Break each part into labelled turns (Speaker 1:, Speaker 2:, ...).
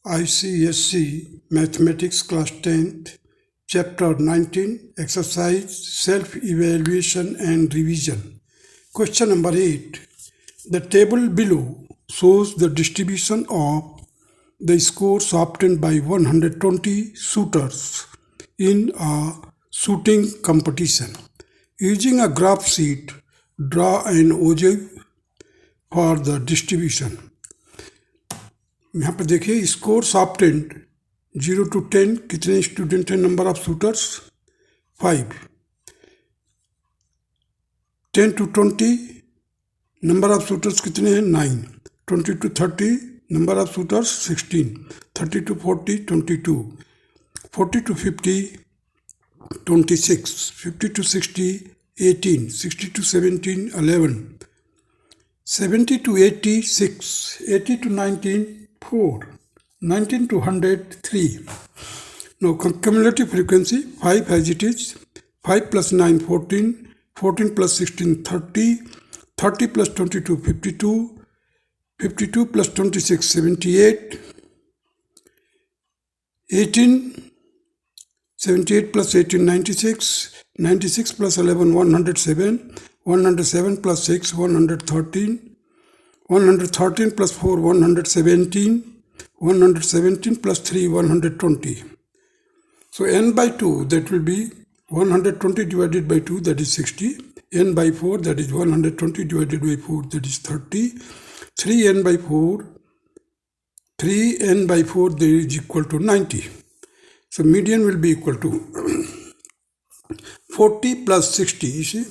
Speaker 1: ICSE Mathematics Class 10th, Chapter 19, Exercise, Self-Evaluation and Revision. Question number 8. The table below shows the distribution of the scores obtained by 120 shooters in a shooting competition. Using a graph sheet, draw an ogive for the distribution. यहाँ पर देखिए scores obtained 0 to 10 कितने student हैं, number of shooters 5, 10 to 20 number of shooters कितने हैं 9, 20 to 30 number of shooters 16, 30 to 40 22, 40 to 50 26, 50 to 60 18, 60 to 17 11, 70 to 80 6, 80 to 19 4, 19 to 100 3. Now cumulative frequency 5 as it is, 5 plus 9 14, 14 plus 16 30, 30 plus 22 52, 52 plus 26 78, 18, 78 plus 18 96, 96 plus 11 107, 107 plus 6 113, 113 plus 4 117, 117 plus 3 120. So n by 2, that will be 120 divided by 2, that is 60. N by 4, that is 120 divided by 4, that is 30. 3n by 4, 3n by 4, that is equal to 90. So median will be equal to 40 plus 60. You see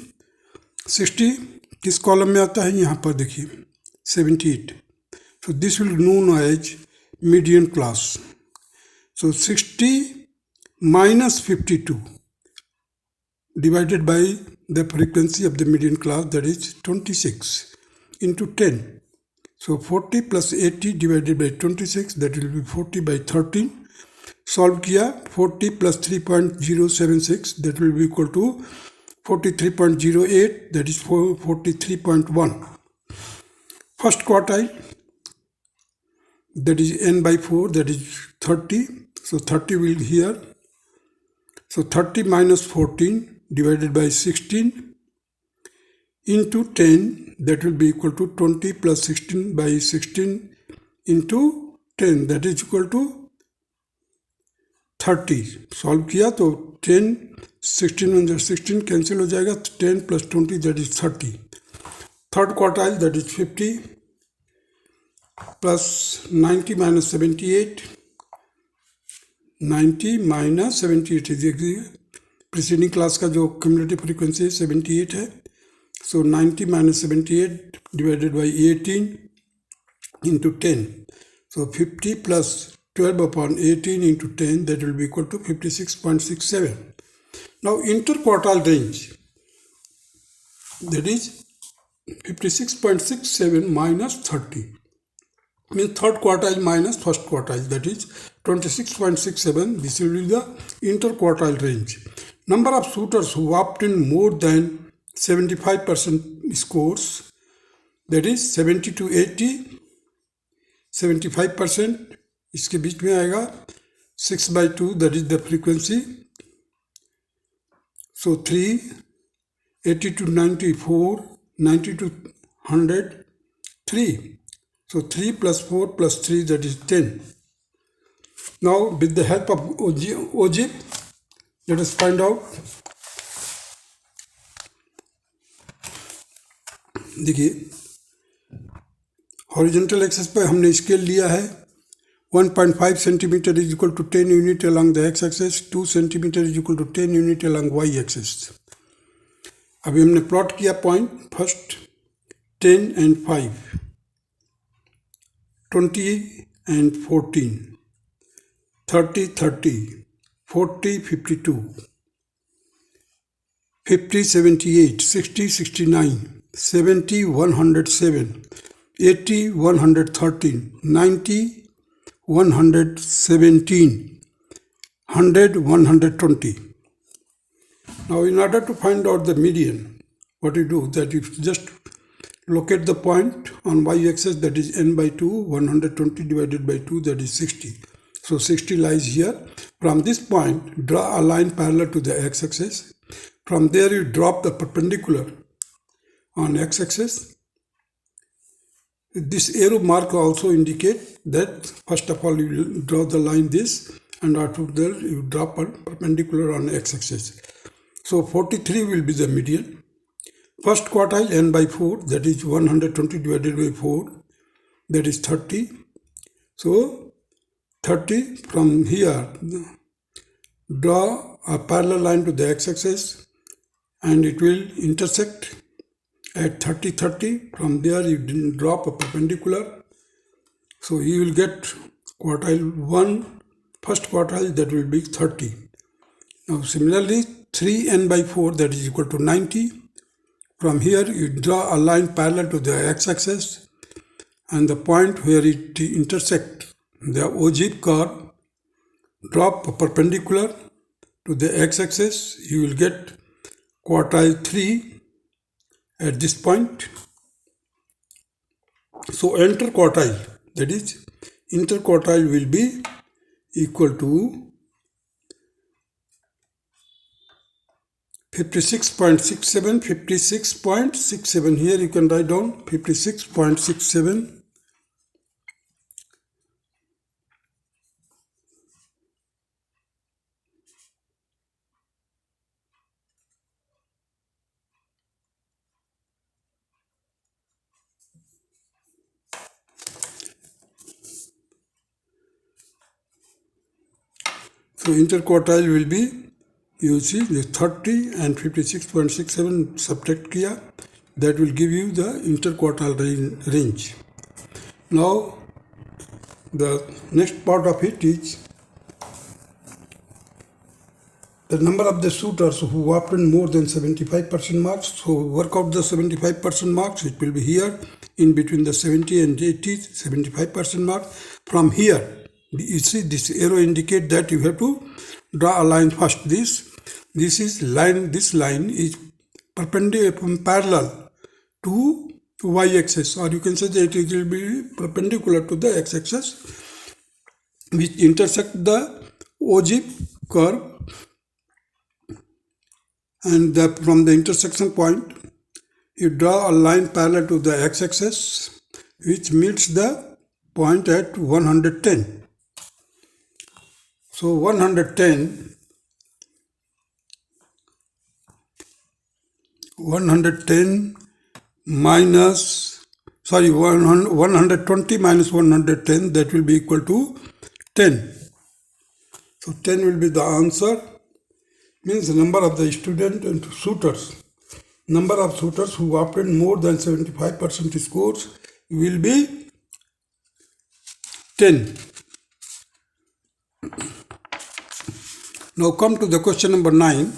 Speaker 1: 60 किस column में आता है, यहाँ पर देखिए 78. So this will be known as median class. So 60 minus 52 divided by the frequency of the median class, that is 26 into 10. So 40 plus 80 divided by 26, that will be 40 by 13. Solve किया 40 plus 3.076, that will be equal to 43.08, that is 43.1. First quartile, that is n by 4, that is 30. So 30 will here. So 30 minus 14 divided by 16 into 10, that will be equal to 20 plus 16 by 16 into 10, that is equal to 30. Solve किया तो 10 16 under 16 cancel हो जाएगा, 10 plus 20, that is 30. Third quartile, that is 50 plus 90 minus 78, 90 minus 78 is preceding class का जो cumulative frequency है 78 है. So 90 minus 78 divided by 18 into 10. So 50 plus 12 upon 18 into 10, that will be equal to 56.67. Now interquartile range, that is 56.67 minus 30, means third quartile minus first quartile, that is 26.67. This will be the interquartile range. Number of shooters who obtain more than 75% scores, that is 70 to 80, 75%, इसके बीच में आएगा 6 by 2, that is the frequency. So 3, 80 to 94, 90 to 100, 3. So 3 plus 4 plus 3, that is 10. Now with the help of ogive, let us find out. देखिए horizontal axis पे हमने scale लिया है. 1.5 centimeter is equal to 10 unit along the x-axis, 2 centimeter is equal to 10 unit along y-axis. अभी हमने plot किया point first 10 and 5, 20 and 14, 30 30, 40 52, 50 78, 60 69, 70 107, 80 113, 90 117, 100 120. Now in order to find out the median, what you do, that you just locate the point on y-axis, that is n by 2, 120 divided by 2, that is 60. So 60 lies here. From this point, draw a line parallel to the x-axis. From there you drop the perpendicular on x-axis. This arrow mark also indicate that first of all you will draw the line this, and after that you drop a perpendicular on x-axis. So 43 will be the median. First quartile n by 4, that is 120 divided by 4, that is 30. So 30, from here draw a parallel line to the x-axis and it will intersect at 30, 30. From there you drop a perpendicular. So you will get quartile 1, first quartile, that will be 30. Now similarly 3n by 4, that is equal to 90. From here you draw a line parallel to the x-axis and the point where it intersects the ogive curve, drop a perpendicular to the x-axis. You will get quartile 3 at this point. So interquartile, that is interquartile, will be equal to 56.67, 56.67. Here you can write down 56.67. So interquartile will be, you see the 30 and 56.67 subtract kiya, that will give you the interquartile range. Now the next part of it is the number of the suitors who obtained more than 75% marks. So work out the 75% marks. It will be here in between the 70 and 80, 75% marks. From here, you see this arrow indicate that you have to draw a line first. This line is perpendicular, parallel to y-axis, or you can say that it will be perpendicular to the x-axis, which intersect the ogive curve, and from the intersection point you draw a line parallel to the x-axis which meets the point at 110. So 110 minus, 120 minus 110, that will be equal to 10. So 10 will be the answer. Means the number of the student and suitors. Number of suitors who obtained more than 75% scores will be 10. Now come to the question number 9.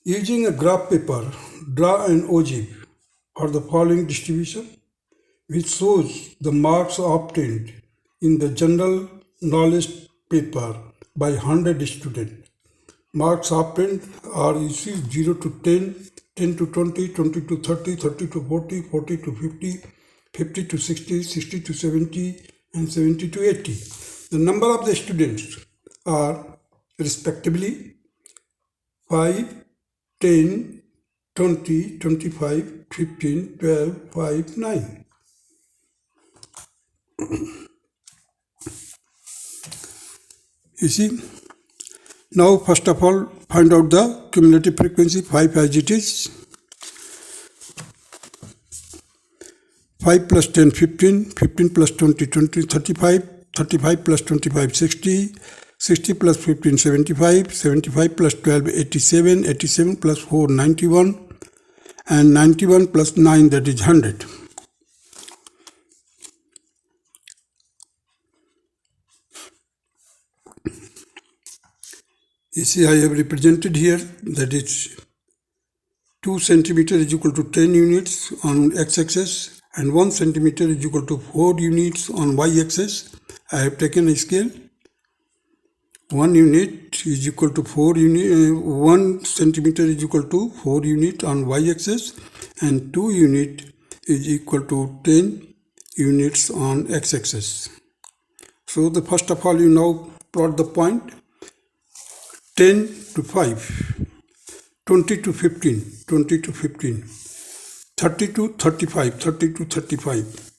Speaker 1: Using a graph paper, draw an ogive for the following distribution, which shows the marks obtained in the general knowledge paper by 100 students. Marks obtained are, you see, 0 to 10, 10 to 20, 20 to 30, 30 to 40, 40 to 50, 50 to 60, 60 to 70, and 70 to 80. The number of the students are respectively 5, 10, 20, 25, 15, 12, 5, 9. You see, now first of all find out the cumulative frequency. 5 as it is, 5 plus 10 15, 15 plus 20 20, 35, 35 plus 25 60, 60 plus 15 75, 75 plus 12 87, 87 plus 4 91, and 91 plus 9, that is 100. You see, I have represented here that is 2 centimeter is equal to 10 units on x-axis and 1 centimeter is equal to 4 units on y-axis. I have taken a scale. 1 unit is equal to 4 unit, 1 centimeter is equal to 4 unit on y-axis, and 2 unit is equal to 10 units on x-axis. So the first of all, you now plot the point 10 to 5, 20 to 15, 20 to 15, 30 to 35, 30 to 35,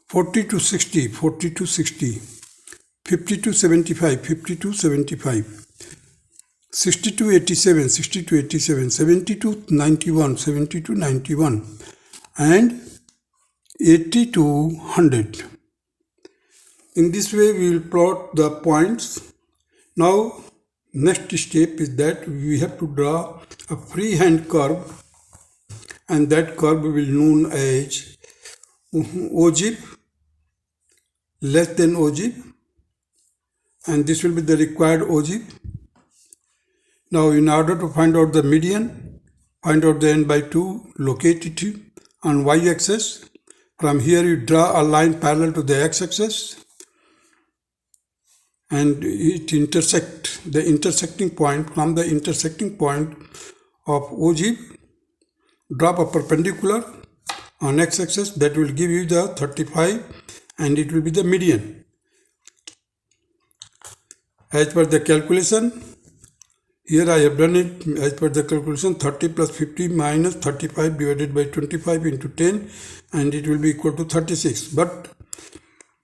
Speaker 1: 40 to 60, 40 to 60, 50 to 75, 50 to 75, 60 to 87, 60 to 87, 70 to 91, 70 to 91, and 80 to 100. In this way, we will plot the points. Now, next step is that we have to draw a freehand curve, and that curve will be known as ogive, less than ogive, and this will be the required ogive. Now, in order to find out the median, find out the n by 2, locate it on y-axis. From here, you draw a line parallel to the x-axis, and it intersect the intersecting point. From the intersecting point of ogive, drop a perpendicular on x-axis that will give you the 35, and it will be the median. As per the calculation, here I have done it as per the calculation, 30 plus 50 minus 35 divided by 25 into 10, and it will be equal to 36. But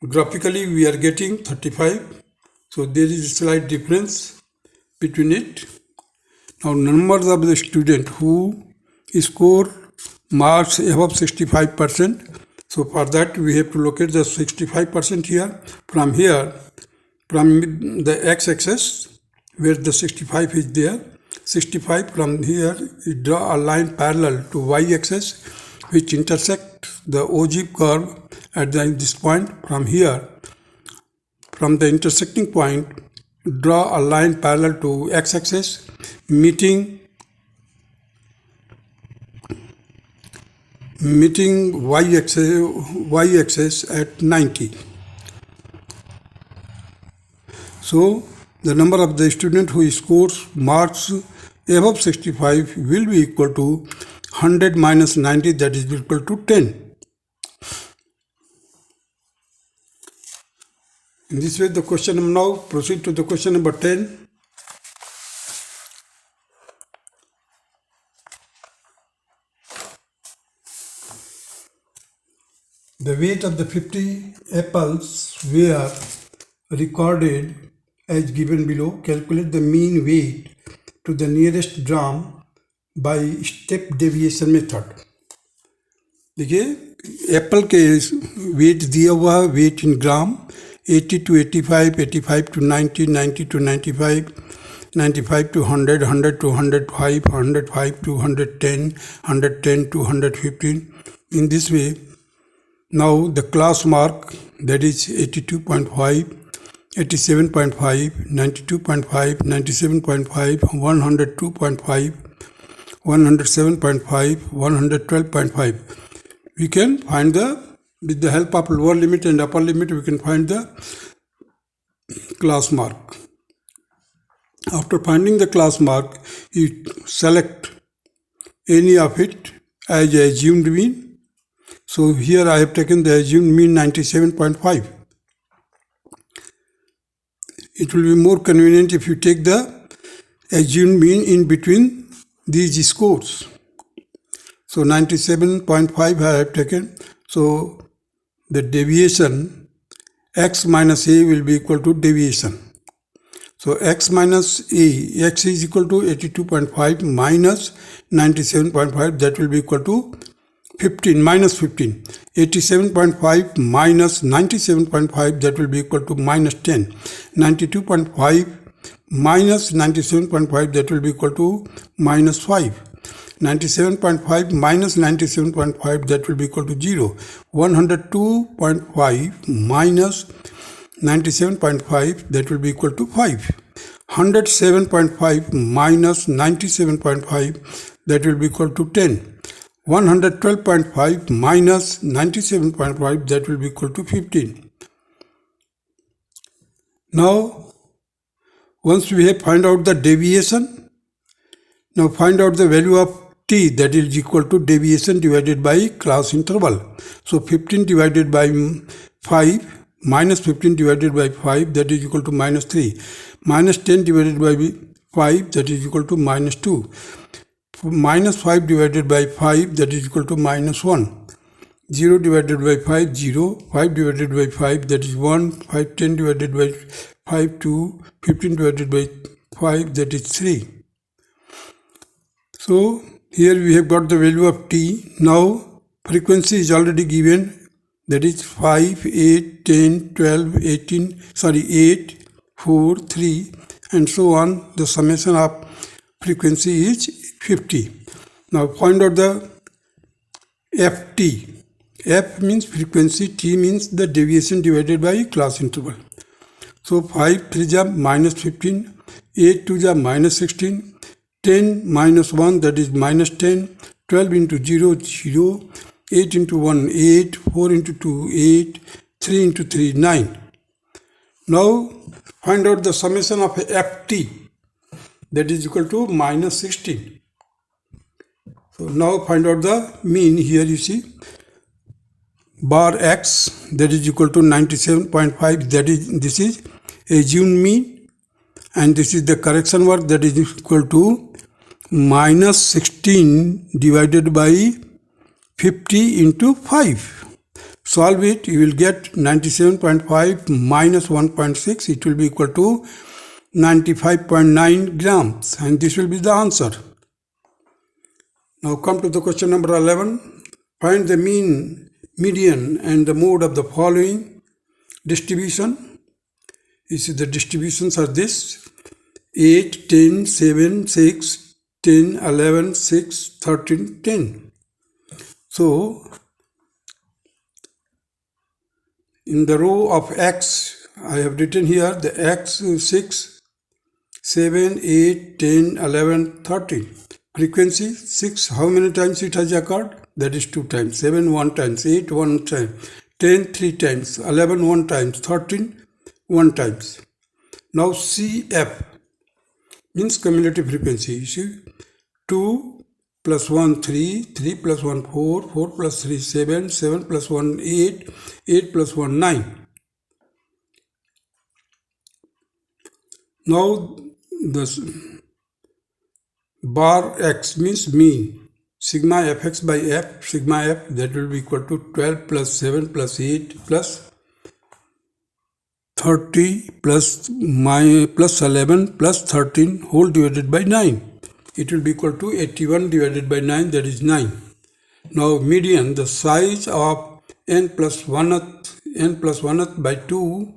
Speaker 1: graphically we are getting 35, so there is a slight difference between it. Now, numbers of the student who score marks above 65%. So for that we have to locate the 65% here. From here, from the x-axis, where the 65 is there, 65, from here you draw a line parallel to y-axis which intersects the ogive curve at this point. From here, from the intersecting point, draw a line parallel to x-axis meeting y-axis at 90. So the number of the student who scores marks above 65 will be equal to 100 minus 90, that is equal to 10. In this way, the question now proceed to the question number 10. The weight of the 50 apples were recorded as given below. Calculate the mean weight to the nearest gram by step deviation method. देखिए Apple के wait दिया हुआ है, wait in gram 80 to 85, 85 to 90, 90 to 95, 95 to 100, 100 to 105, 105 to 110, 110 to 115. In this way, now the class mark, that is 82.5, 87.5, 92.5, 97.5, 102.5, 107.5, 112.5. We can find with the help of lower limit and upper limit, we can find the class mark. After finding the class mark, you select any of it as assumed mean. So here I have taken the assumed mean 97.5. It will be more convenient if you take the assumed mean in between these scores. So 97.5 I have taken. So the deviation x minus a will be equal to deviation. So x minus a, x is equal to 82.5 minus 97.5, that will be equal to 15 minus 15. 87.5 minus 97.5, that will be equal to minus 10. 92.5 minus 97.5, that will be equal to minus 5. 97.5 minus 97.5, that will be equal to 0. 102.5 minus 97.5, that will be equal to 5. 107.5 minus 97.5, that will be equal to 10. 112.5 minus 97.5, that will be equal to 15. Now Once we have find out the deviation, now find out the value of t, that is equal to deviation divided by class interval. So 15 divided by 5 minus 15 divided by 5, that is equal to minus 3. Minus 10 divided by 5, that is equal to minus 2. Minus 5 divided by 5, that is equal to minus 1. 0 divided by 5, 0. 5 divided by 5, that is 1. 5, 10 divided by 5, 2. 15 divided by 5, that is 3. So here we have got the value of t. Now frequency is already given, that is 5, 8, 10, 12, 18, 8, 4, 3 and so on. The summation of frequency is 50. Now find out the ft. F means frequency, T means the deviation divided by class interval. So 5 3 is minus 15, 8 2 is minus 16, 10 minus 1, that is minus 10, 12 into 0, 0, 8 into 1, 8, 4 into 2, 8, 3 into 3, 9. Now find out the summation of ft, that is equal to minus 16. So now find out the mean. Here you see bar x, that is equal to 97.5, that is, this is assumed mean, and this is the correction work, that is equal to minus 16 divided by 50 into 5. Solve it, you will get 97.5 minus 1.6, it will be equal to 95.9 grams, and this will be the answer. Now come to the question number 11. Find the mean, median and the mode of the following distribution. You see the distributions are this: 8, 10, 7, 6, 10, 11, 6, 13, 10. So in the row of x, I have written here the x 6, 7, 8, 10, 11, 13. Frequency 6, how many times it has occurred? That is 2 times. 7 1 times, 8 1 time, 10 3 times, 11 1 times, 13 1 times. Now CF means cumulative frequency. You see 2 plus 1 3, 3 plus 1 4, 4 plus 3 7, 7 plus 1 8, 8 plus 1 9. Now the bar x means mean. Sigma fx by f, sigma f, that will be equal to 12 plus 7 plus 8 plus 30 plus 11 plus 13 whole divided by 9. It will be equal to 81 divided by 9, that is 9. Now median, the size of n plus 1th by 2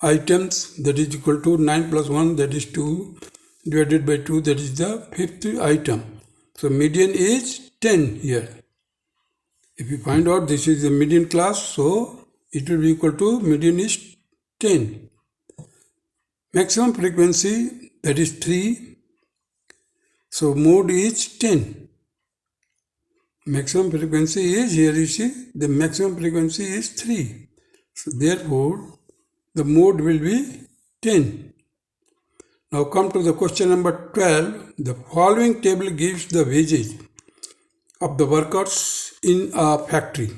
Speaker 1: items, that is equal to 9 plus 1, that is 2 divided by 2, that is the 5th item. So median is 10 here. If you find out this is the median class, so it will be equal to median is 10. Maximum frequency, that is 3. So mode is 10. Maximum frequency is, here you see, the maximum frequency is 3. So therefore, the mode will be 10. Now come to the question number 12. The following table gives the wages of the workers in a factory.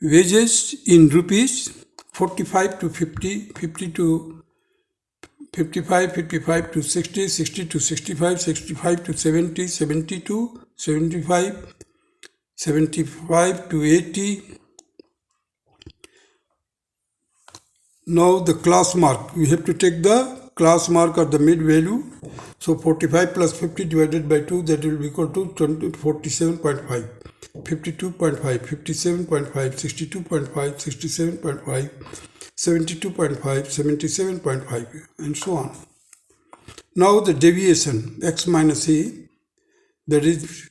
Speaker 1: Wages in rupees: 45 to 50, 50 to 55, 55 to 60, 60 to 65, 65 to 70, 70 to 75, 75 to 80. Now the class mark. We have to take the class mark or the mid value. So 45 plus 50 divided by 2, that will be equal to 47.5, 52.5, 57.5, 62.5, 67.5, 72.5, 77.5 and so on. Now the deviation x minus a, that is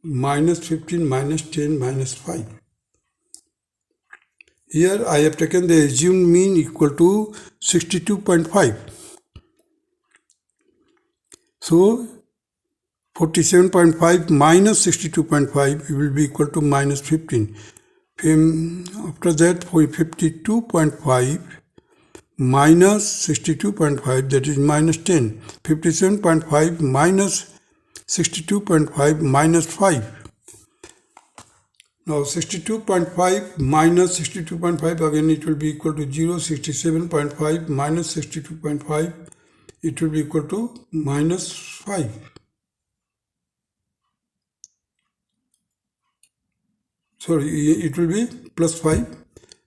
Speaker 1: minus 15, minus 10, minus 5. Here I have taken the assumed mean equal to 62.5. So 47.5 minus 62.5 will be equal to minus 15. After that, for 52.5 minus 62.5, that is minus 10. 57.5 minus 62.5 minus 5. Now 62.5 minus 62.5, again it will be equal to 0. 67.5 minus 62.5, it will be equal to minus 5. Sorry, it will be plus 5.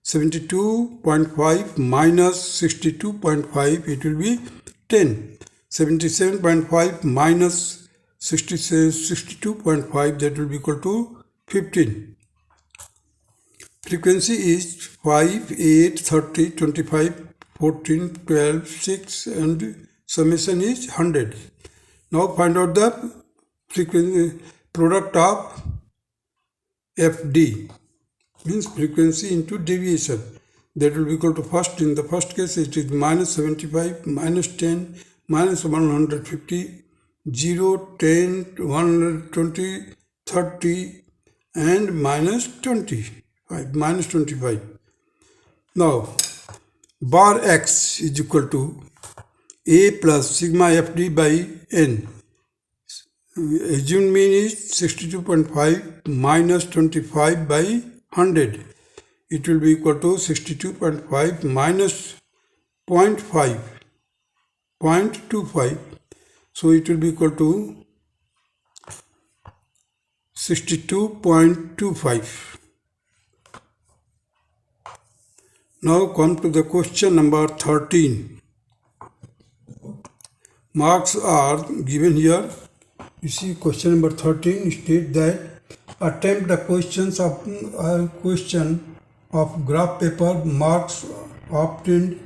Speaker 1: 72.5 minus 62.5, it will be 10. 77.5 minus 62.5, that will be equal to 15. Frequency is 5, 8, 30, 25, 14, 12, 6 and summation is 100. Now find out the frequency product of FD, means frequency into deviation. That will be equal to first, in the first case it is minus 75, minus 10, minus 150, 0, 10, 120, 30 and minus 25, minus 25. Now bar x is equal to A plus sigma FD by N. Assumed mean is 62.5 minus 25 by 100. It will be equal to 62.5 minus 0.5, 0.25. So it will be equal to 62.25. Now come to the question number 13. Marks are given here. You see, question number 13 states that attempt the questions of question of graph paper, marks obtained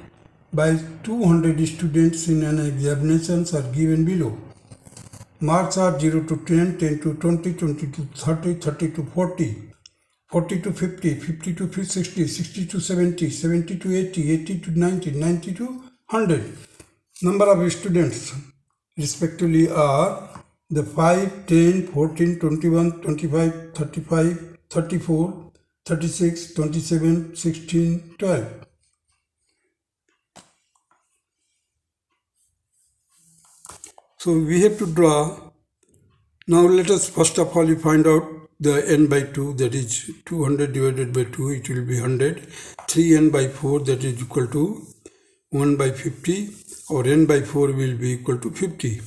Speaker 1: by 200 students in an examination are given below. Marks are 0 to 10, 10 to 20, 20 to 30, 30 to 40, 40 to 50, 50 to 60, 60 to 70, 70 to 80, 80 to 90, 90 to 100. Number of students respectively are the 5, 10, 14, 21, 25, 35, 34, 36, 27, 16, 12. So we have to draw. Now let us first of all find out the n by 2, that is 200 divided by 2, it will be 100. 3n by 4, that is equal to 1 by 50, or n by 4 will be equal to 50.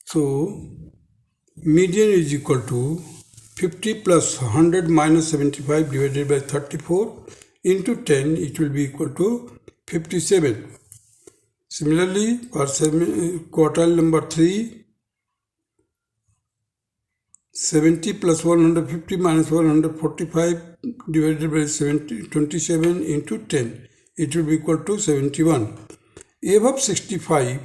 Speaker 1: So median is equal to 50 plus 100 minus 75 divided by 34 into 10, it will be equal to 57. Similarly, for quartile number 3, 70 plus 150 minus 145 divided by 27 into 10, it will be equal to 71. Above 65,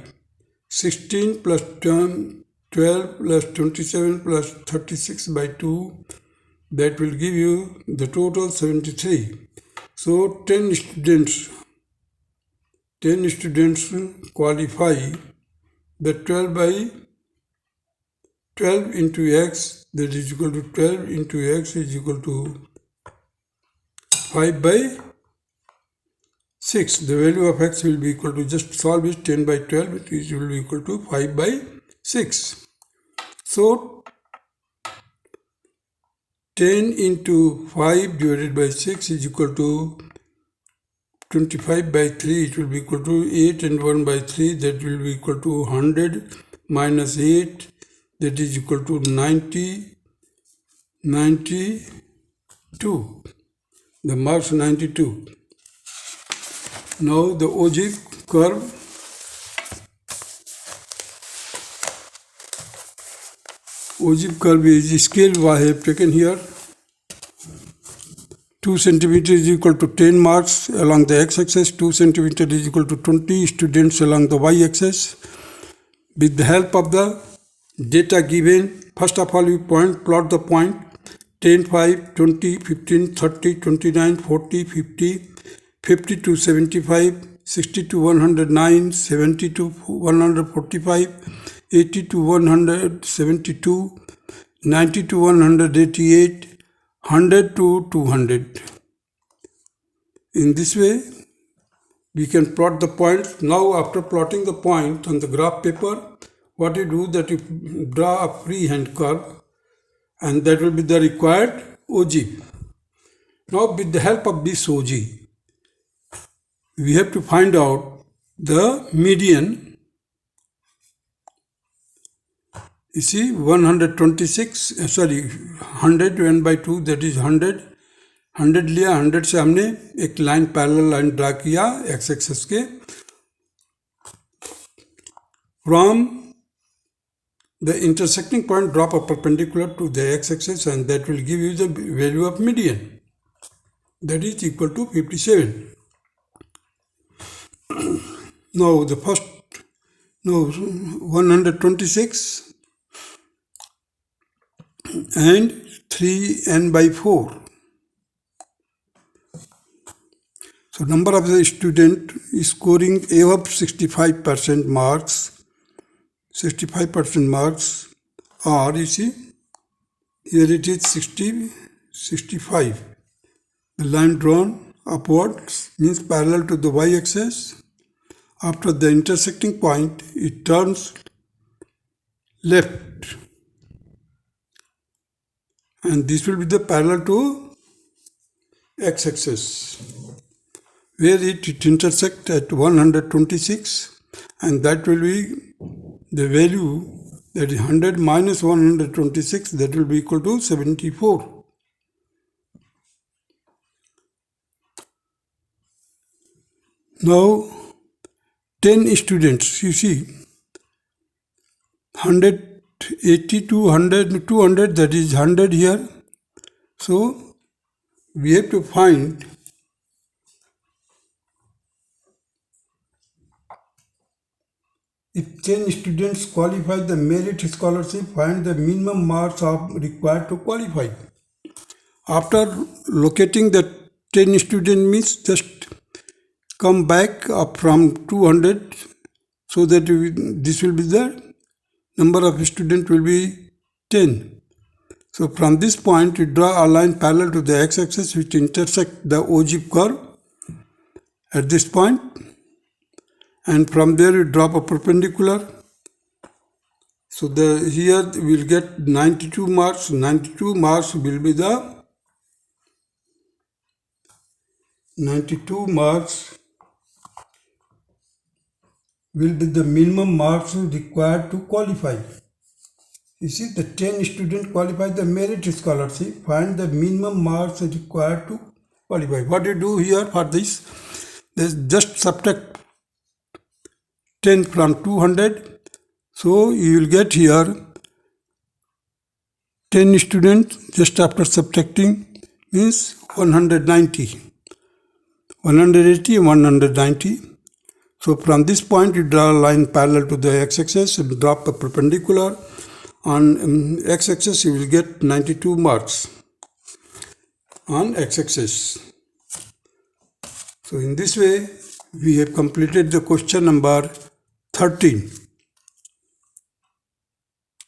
Speaker 1: 16 plus 12 plus 27 plus 36 by 2, that will give you the total 73. So 10 students qualify. The 12 by 12 into x, that is equal to 12 into x is equal to 5 by 6. The value of x will be equal to, just solve it, 10 by 12, it will be equal to 5 by 6. So 10 into 5 divided by 6 is equal to 25 by 3, it will be equal to 8 and 1 by 3, that will be equal to 100 minus 8, that is equal to 92. The marks 92. Now the ogive curve. Ogive curve is scale I have taken here. 2 centimeter is equal to 10 marks along the x-axis, 2 centimeter is equal to 20 students along the y-axis. With the help of the data given, first of all you plot the point 10, 5, 20, 15, 30, 29, 40, 50, 50 to 75, 60 to 109, 70 to 145, 80 to 172, 90 to 188, 100 to 200. In this way, we can plot the points. Now after plotting the point on the graph paper, what you do that you draw a freehand curve, and that will be the required OG. Now with the help of this OG, we have to find out the median. You see 100 n by 2, that is 100 लिया, 100 से हमने एक line parallel line draw किया x access के from the intersecting point, drop a perpendicular to the x-axis, and that will give you the value of median, that is equal to 57. Now the first, 126 and 3n by 4. So number of the student is scoring above 65% marks. 65% marks, or you see here it is 65. The line drawn upwards means parallel to the y-axis. After the intersecting point, it turns left, and this will be the parallel to x-axis, where it intersects at 126, and that will be the value, that is 100 minus 126, that will be equal to 74. Now 10 students, you see 180 to 100, 200, that is 100 here. So we have to find if 10 students qualify the merit scholarship, find the minimum marks required to qualify. After locating the 10 student means just come back up from 200, so that this will be the number of students will be 10. So from this point you draw a line parallel to the x-axis which intersect the OG curve at this point, and from there you drop a perpendicular. So here we will get 92 marks. 92 marks will be the 92 marks will be the minimum marks required to qualify. You see, the 10 students qualify the merit scholarship, find the minimum marks required to qualify. What you do here for this, just subtract 10 from 200, so you will get here 10 students just after subtracting means 190, 180 and 190. So from this point you draw a line parallel to the x-axis and drop a perpendicular. On x-axis you will get 92 marks on x-axis. So in this way we have completed the question number 13.